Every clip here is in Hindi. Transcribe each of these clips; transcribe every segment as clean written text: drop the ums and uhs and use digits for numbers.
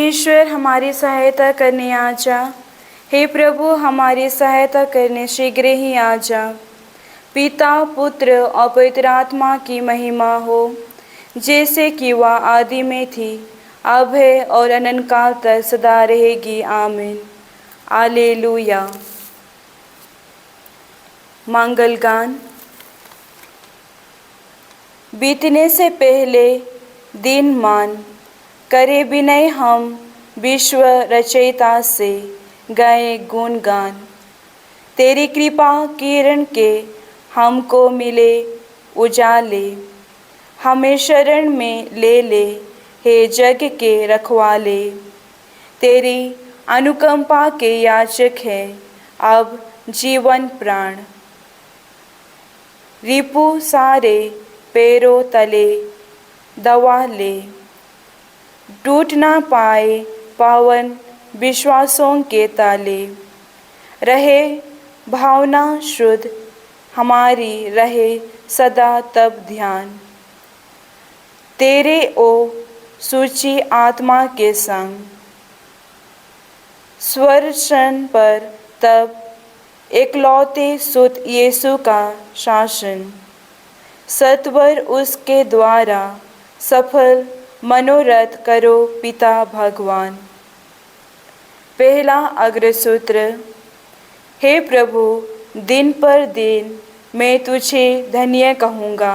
ईश्वर हमारी सहायता करने आ जा। हे प्रभु हमारी सहायता करने शीघ्र ही आ जा। पिता पुत्र और पवित्र आत्मा की महिमा हो, जैसे कि वह आदि में थी, अब है और अनंत काल तक सदा रहेगी। आमीन। आलेलुया। मंगल गान। बीतने से पहले दिन मान, करे विनय हम विश्व रचयिता से गाए गुणगान। तेरी कृपा किरण के हमको मिले उजाले, हमें शरण में ले ले हे जग के रखवाले। तेरी अनुकंपा के याचक है अब जीवन प्राण, रिपु सारे पैरों तले दबा ले। टूट ना पाए पावन विश्वासों के ताले, रहे भावना शुद्ध हमारी रहे सदा तब ध्यान। तेरे ओ सूची आत्मा के संग, स्वर्शन पर तब एकलौते सुत यीशु का शासन। सत्वर उसके द्वारा सफल मनोरथ करो पिता भगवान। पहला अग्रसूत्र। हे प्रभु दिन पर दिन मैं तुझे धन्य कहूँगा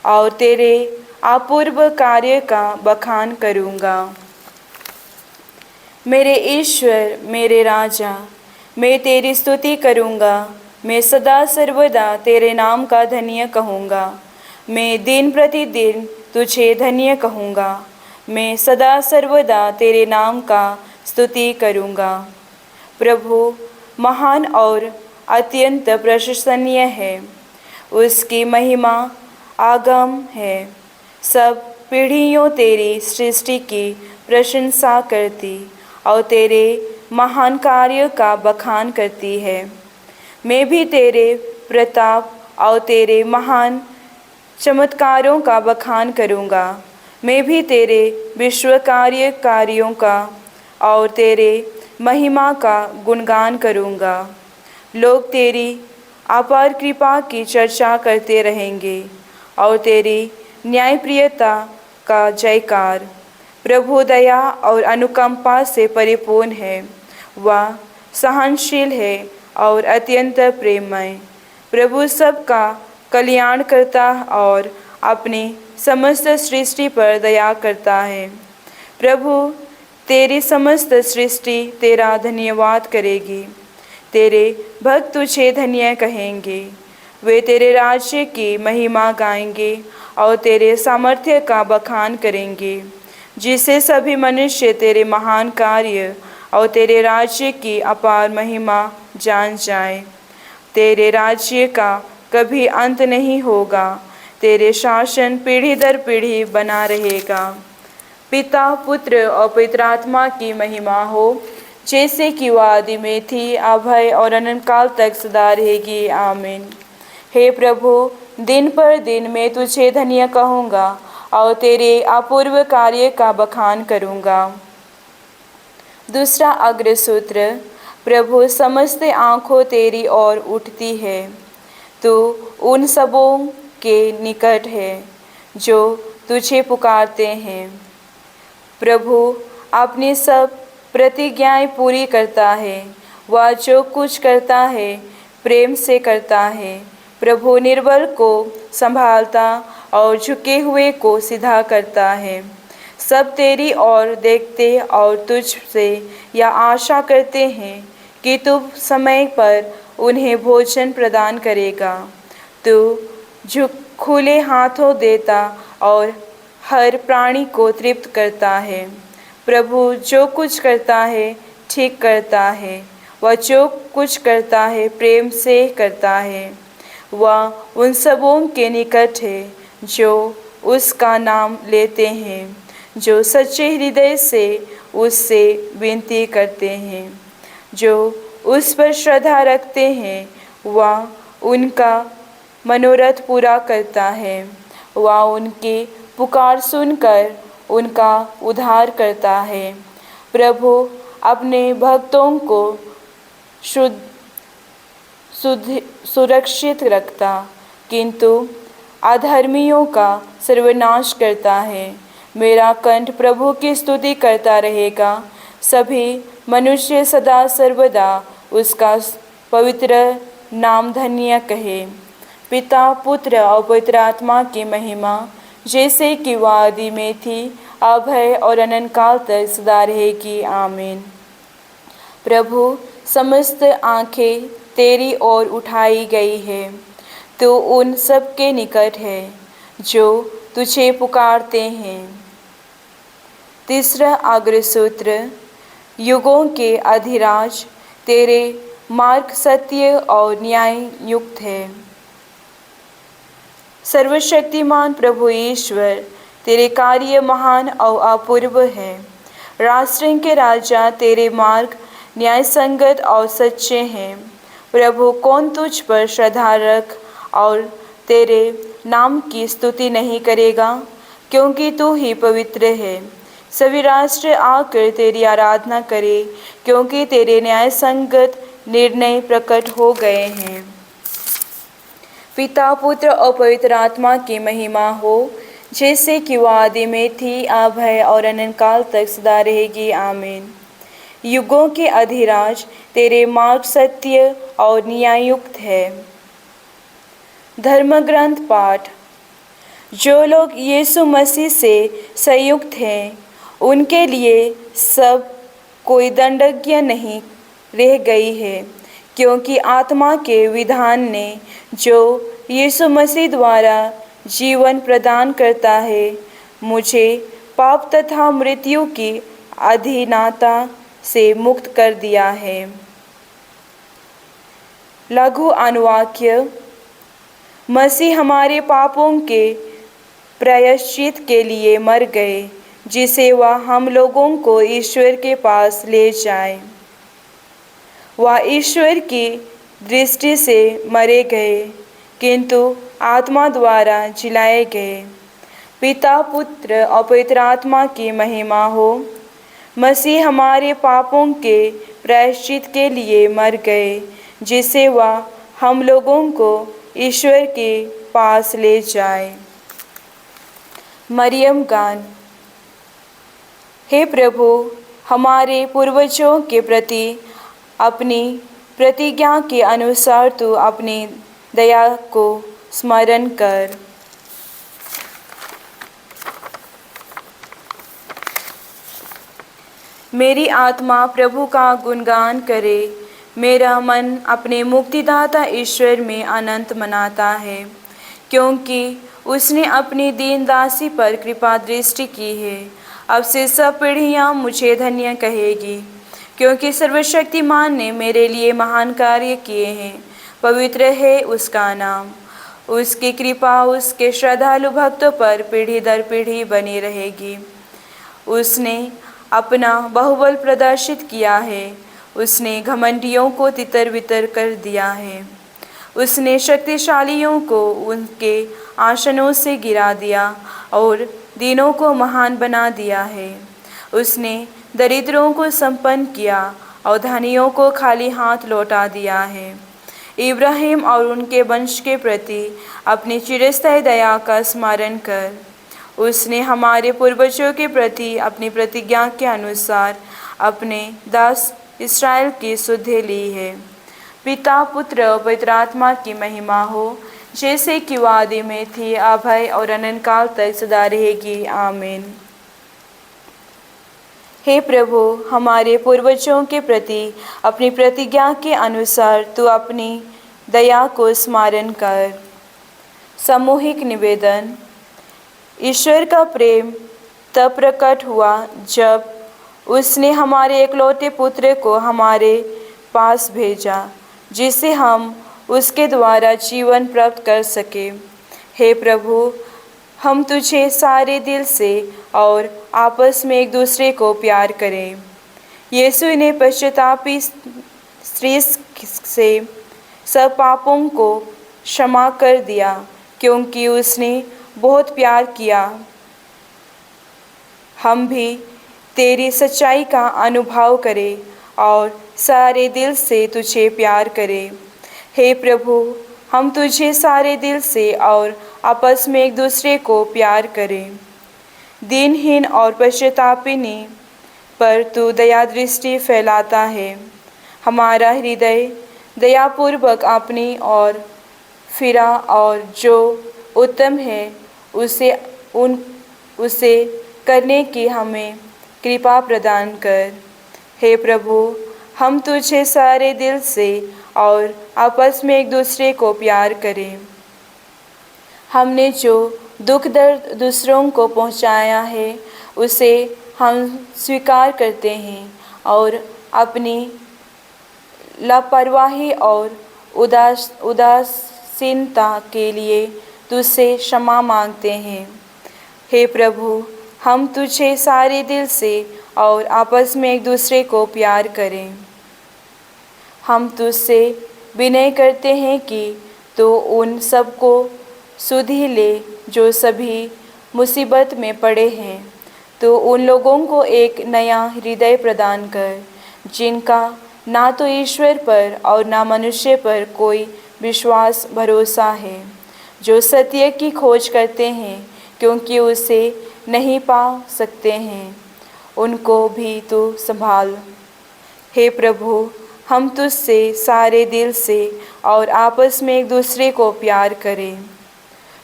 और तेरे अपूर्व कार्य का बखान करूँगा। मेरे ईश्वर मेरे राजा, मैं तेरी स्तुति करूँगा। मैं सदा सर्वदा तेरे नाम का धन्य कहूँगा। मैं दिन प्रतिदिन तुझे धन्य कहूँगा। मैं सदा सर्वदा तेरे नाम का स्तुति करूँगा। प्रभु महान और अत्यंत प्रशंसनीय है, उसकी महिमा आगम है। सब पीढ़ियों तेरी सृष्टि की प्रशंसा करती और तेरे महान कार्य का बखान करती है। मैं भी तेरे प्रताप और तेरे महान चमत्कारों का बखान करूँगा। मैं भी तेरे विश्वकार्य कार्यों का और तेरे महिमा का गुणगान करूँगा। लोग तेरी अपार कृपा की चर्चा करते रहेंगे और तेरी न्यायप्रियता का जयकार। प्रभु दया और अनुकंपा से परिपूर्ण है, वह सहनशील है और अत्यंत प्रेममय। प्रभु सबका कल्याण करता और अपनी समस्त सृष्टि पर दया करता है। प्रभु तेरी समस्त सृष्टि तेरा धन्यवाद करेगी। तेरे भक्त तुझे धन्य कहेंगे। वे तेरे राज्य की महिमा गाएंगे और तेरे सामर्थ्य का बखान करेंगे, जिससे सभी मनुष्य तेरे महान कार्य और तेरे राज्य की अपार महिमा जान जाए। तेरे राज्य का कभी अंत नहीं होगा, तेरे शासन पीढ़ी दर पीढ़ी बना रहेगा। पिता पुत्र और पवित्र आत्मा की महिमा हो, जैसे कि वह आदि में थी, अब है और अनंत काल तक सदा रहेगी। आमीन। हे प्रभु दिन पर दिन मैं तुझे धन्य कहूँगा और तेरे अपूर्व कार्य का बखान करूँगा। दूसरा अग्रसूत्र। प्रभु समस्त आँखों तेरी ओर उठती है, तू उन सबों के निकट है जो तुझे पुकारते हैं। प्रभु अपनी सब प्रतिज्ञाएं पूरी करता है, वह जो कुछ करता है प्रेम से करता है। प्रभु निर्बल को संभालता और झुके हुए को सीधा करता है। सब तेरी ओर देखते और तुझ से यह आशा करते हैं कि तू समय पर उन्हें भोजन प्रदान करेगा। तू खुले हाथों देता और हर प्राणी को तृप्त करता है। प्रभु जो कुछ करता है ठीक करता है, वह जो कुछ करता है प्रेम से करता है। वह उन सबों के निकट है जो उसका नाम लेते हैं, जो सच्चे हृदय से उससे विनती करते हैं। जो उस पर श्रद्धा रखते हैं वह उनका मनोरथ पूरा करता है। वह उनकी पुकार सुनकर उनका उद्धार करता है। प्रभु अपने भक्तों को शुद्ध सुरक्षित रखता, किंतु अधर्मियों का सर्वनाश करता है। मेरा कंठ प्रभु की स्तुति करता रहेगा। सभी मनुष्य सदा सर्वदा उसका पवित्र नाम धन्य कहे। पिता, पुत्र और पवित्र आत्मा की महिमा, जैसे कि वह आदि में थी, अब है और अनंत काल तक सदा रहेगी। आमीन। प्रभु, समस्त आँखें तेरी ओर उठाई गई है। तो उन सब के निकट है जो तुझे पुकारते हैं। तीसरा आग्रह सूत्र। युगों के अधिराज, तेरे मार्ग सत्य और न्याय युक्त है। सर्वशक्तिमान प्रभु ईश्वर, तेरे कार्य महान और अपूर्व है। राष्ट्रों के राजा, तेरे मार्ग न्याय संगत और सच्चे हैं। प्रभु, कौन तुझ पर श्रद्धा रख और तेरे नाम की स्तुति नहीं करेगा, क्योंकि तू ही पवित्र है। सभी राष्ट्र आकर तेरी आराधना करे, क्योंकि तेरे न्याय संगत निर्णय प्रकट हो गए हैं। पिता, पुत्र और पवित्र आत्मा की महिमा हो, जैसे कि वह आदि में थी, अब है और अनंत काल तक सदा रहेगी। आमीन। युगों के अधिराज, तेरे मार्ग सत्य और न्याययुक्त है। धर्म ग्रंथ पाठ। जो लोग यीशु मसीह से संयुक्त हैं, उनके लिए सब कोई दंडज्ञ नहीं रह गई है, क्योंकि आत्मा के विधान ने जो यीशु मसीह द्वारा जीवन प्रदान करता है, मुझे पाप तथा मृत्यु की अधीनता से मुक्त कर दिया है। लघु अनुवाक्य। मसीह हमारे पापों के प्रायश्चित के लिए मर गए, जिसे वह हम लोगों को ईश्वर के पास ले जाए। वह ईश्वर की दृष्टि से मरे गए, किंतु आत्मा द्वारा जिलाए गए। पिता, पुत्र और पवित्र आत्मा की महिमा हो। मसीह हमारे पापों के प्रायश्चित के लिए मर गए, जिसे वह हम लोगों को ईश्वर के पास ले जाए। मरियम गान। हे प्रभु, हमारे पूर्वजों के प्रति अपनी प्रतिज्ञा के अनुसार तू अपनी दया को स्मरण कर। मेरी आत्मा प्रभु का गुणगान करे। मेरा मन अपने मुक्तिदाता ईश्वर में आनंद मनाता है, क्योंकि उसने अपनी दीन दासी पर कृपा दृष्टि की है। अब से सब पीढ़ियाँ मुझे धन्य कहेगी, क्योंकि सर्वशक्तिमान ने मेरे लिए महान कार्य किए हैं। पवित्र है उसका नाम। उसकी कृपा उसके श्रद्धालु भक्तों पर पीढ़ी दर पीढ़ी बनी रहेगी। उसने अपना बहुबल प्रदर्शित किया है। उसने घमंडियों को तितर बितर कर दिया है। उसने शक्तिशालियों को उनके आसनों से गिरा दिया और दीनों को महान बना दिया है। उसने दरिद्रों को संपन्न किया और धनियों को खाली हाथ लौटा दिया है। इब्राहिम और उनके वंश के प्रति अपनी चिरस्थायी दया का स्मरण कर। उसने हमारे पूर्वजों के प्रति अपनी प्रतिज्ञा के अनुसार अपने दास इस्राएल की सुध ली है। पिता, पुत्र और पवित्र आत्मा की महिमा हो, जैसे कि वह आदि में थी, अब है और अनंत काल तक सदा रहेगी। आमीन। हे प्रभु, हमारे पूर्वजों के प्रति अपनी प्रतिज्ञा के अनुसार तू अपनी दया को स्मरण कर। सामूहिक निवेदन। ईश्वर का प्रेम तब प्रकट हुआ जब उसने हमारे एकलौते पुत्र को हमारे पास भेजा, जिससे हम उसके द्वारा जीवन प्राप्त कर सके। हे प्रभु, हम तुझे सारे दिल से और आपस में एक दूसरे को प्यार करें। यीशु ने पश्चातापी स्त्री से सब पापों को क्षमा कर दिया, क्योंकि उसने बहुत प्यार किया। हम भी तेरी सच्चाई का अनुभव करे और सारे दिल से तुझे प्यार करे। हे प्रभु, हम तुझे सारे दिल से और आपस में एक दूसरे को प्यार करें। दीनहीन और पश्चातापिनी पर तू दया दृष्टि फैलाता है। हमारा हृदय दयापूर्वक अपनी ओर फिरा और जो उत्तम है उसे करने की हमें कृपा प्रदान कर। हे प्रभु, हम तुझे सारे दिल से और आपस में एक दूसरे को प्यार करें। हमने जो दुख दर्द दूसरों को पहुंचाया है उसे हम स्वीकार करते हैं और अपनी लापरवाही और उदासीनता के लिए तुझसे क्षमा मांगते हैं। हे प्रभु, हम तुझे सारे दिल से और आपस में एक दूसरे को प्यार करें। हम तुझसे विनय करते हैं कि तू उन सबको सुधि ले जो सभी मुसीबत में पड़े हैं। तो उन लोगों को एक नया हृदय प्रदान कर जिनका ना तो ईश्वर पर और ना मनुष्य पर कोई विश्वास भरोसा है, जो सत्य की खोज करते हैं क्योंकि उसे नहीं पा सकते हैं, उनको भी तू संभाल। हे प्रभु, हम तुझसे सारे दिल से और आपस में एक दूसरे को प्यार करें।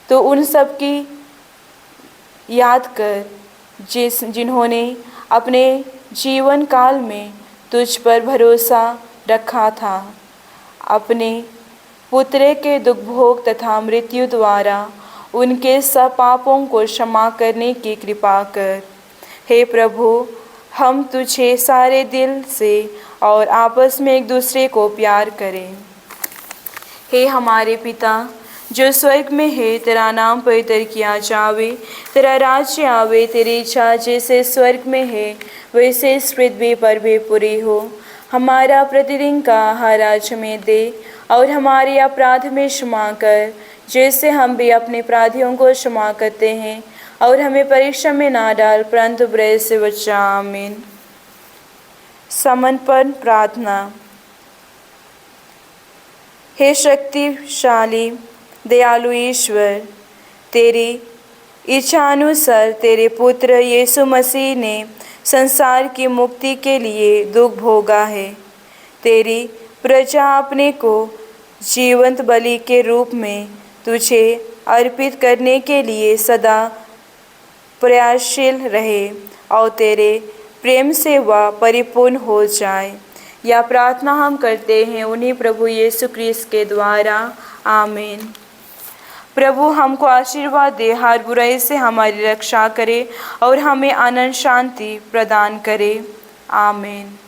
तो उन सब की याद कर जिन्होंने अपने जीवन काल में तुझ पर भरोसा रखा था। अपने पुत्र के दुख भोग तथा मृत्यु द्वारा उनके सब पापों को क्षमा करने की कृपा कर। हे प्रभु, हम तुझे सारे दिल से और आपस में एक दूसरे को प्यार करें। हे हमारे पिता जो स्वर्ग में है, तेरा नाम पवित्र किया जावे, तेरा राज्य आवे, तेरी इच्छा जैसे स्वर्ग में है वैसे इस पृथ्वी पर भी पूरी हो। हमारा प्रतिदिन का आहार आज हमें दे और हमारे अपराध में क्षमा कर जैसे हम भी अपने अपराधियों को क्षमा करते हैं, और हमें परीक्षा में ना डाल परंतु बुराई से बचा। आमीन। समर्पण प्रार्थना। हे शक्तिशाली दयालु ईश्वर, तेरी इच्छानुसार तेरे पुत्र यीशु मसीह ने संसार की मुक्ति के लिए दुख भोगा है। तेरी प्रजा अपने को जीवंत बलि के रूप में तुझे अर्पित करने के लिए सदा प्रयासशील रहे और तेरे प्रेम से वह परिपूर्ण हो जाए। यह प्रार्थना हम करते हैं उन्हीं प्रभु यीशु क्रिस्त के द्वारा। आमीन। प्रभु हमको आशीर्वाद दे, हर बुराई से हमारी रक्षा करे और हमें आनंद शांति प्रदान करे। आमीन।